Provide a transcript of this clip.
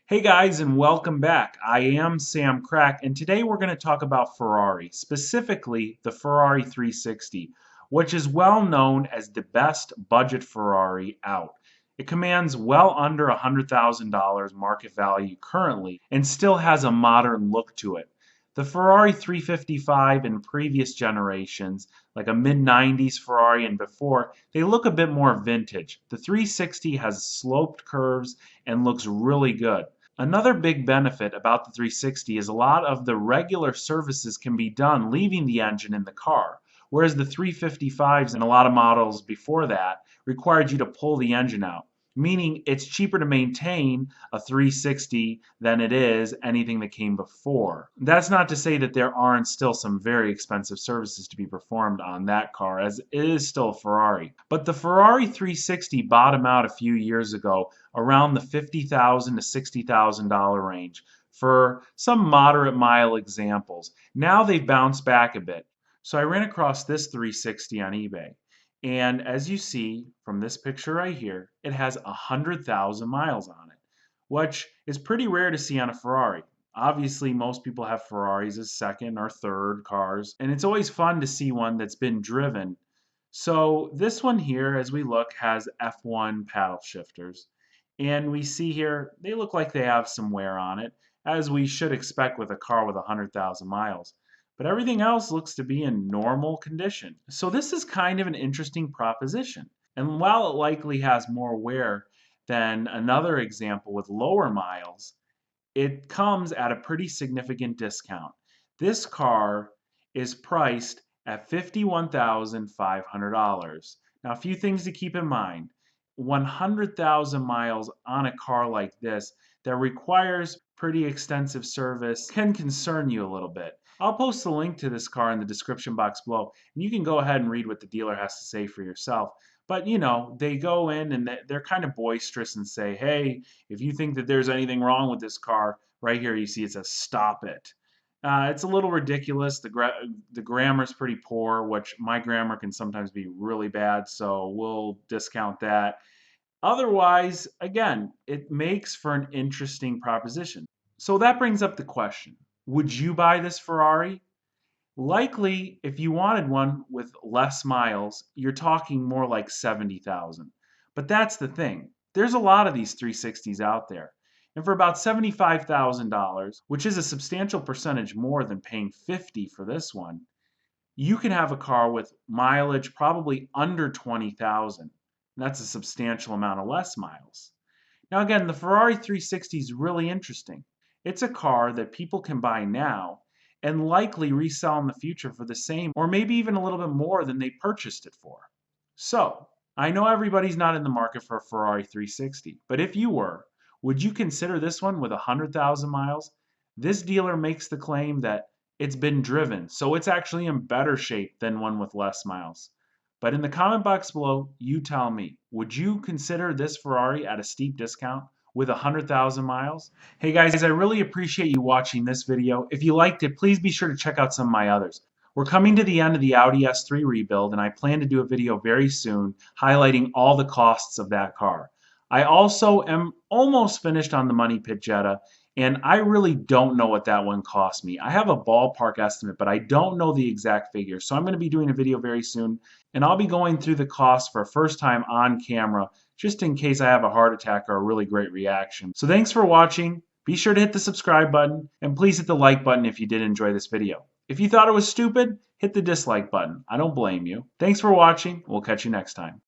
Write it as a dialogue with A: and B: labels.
A: Hey guys, and welcome back. I am Sam Crack, and today we're going to talk about Ferrari, specifically the Ferrari 360, which is well known as the best budget Ferrari out. It commands well under $100,000 market value currently and still has a modern look to it. The Ferrari 355 in previous generations, like a mid 90s Ferrari and before, they look a bit more vintage. The 360 has sloped curves and looks really good. Another big benefit about the 360 is a lot of the regular services can be done leaving the engine in the car, whereas the 355s and a lot of models before that required you to pull the engine out, meaning it's cheaper to maintain a 360 than it is anything that came before. That's not to say that there aren't still some very expensive services to be performed on that car, as it is still a Ferrari. But the Ferrari 360 bottomed out a few years ago around the $50,000 to $60,000 range for some moderate mile examples. Now they've bounced back a bit. So I ran across this 360 on eBay. And as you see from this picture right here, it has 100,000 miles on it, which is pretty rare to see on a Ferrari. Obviously, most people have Ferraris as second or third cars, and it's always fun to see one that's been driven. So this one here, as we look, has F1 paddle shifters. And we see here, they look like they have some wear on it, as we should expect with a car with 100,000 miles. But everything else looks to be in normal condition. So this is kind of an interesting proposition. And while it likely has more wear than another example with lower miles, it comes at a pretty significant discount. This car is priced at $51,500. Now, a few things to keep in mind. 100,000 miles on a car like this that requires pretty extensive service can concern you a little bit. I'll post a link to this car in the description box below, and you can go ahead and read what the dealer has to say for yourself. But they go in and they're kind of boisterous and say, hey, if you think that there's anything wrong with this car, right here you see it says stop it. It's a little ridiculous. The grammar's pretty poor, which my grammar can sometimes be really bad, so we'll discount that. Otherwise, again, it makes for an interesting proposition. So that brings up the question, would you buy this Ferrari? Likely, if you wanted one with less miles, you're talking more like 70,000. But that's the thing. There's a lot of these 360s out there. And for about $75,000, which is a substantial percentage more than paying 50 for this one, you can have a car with mileage probably under 20,000. That's a substantial amount of less miles. Now again, the Ferrari 360 is really interesting. It's a car that people can buy now and likely resell in the future for the same or maybe even a little bit more than they purchased it for. So, I know everybody's not in the market for a Ferrari 360, but if you were, would you consider this one with 100,000 miles? This dealer makes the claim that it's been driven, so it's actually in better shape than one with less miles. But in the comment box below, you tell me, would you consider this Ferrari at a steep discount with 100,000 miles? Hey guys, I really appreciate you watching this video. If you liked it, please be sure to check out some of my others. We're coming to the end of the Audi S3 rebuild, and I plan to do a video very soon highlighting all the costs of that car. I also am almost finished on the Money Pit Jetta, and I really don't know what that one cost me. I have a ballpark estimate, but I don't know the exact figure. So I'm going to be doing a video very soon, and I'll be going through the costs for a first time on camera, just in case I have a heart attack or a really great reaction. So thanks for watching. Be sure to hit the subscribe button, and please hit the like button if you did enjoy this video. If you thought it was stupid, hit the dislike button. I don't blame you. Thanks for watching. We'll catch you next time.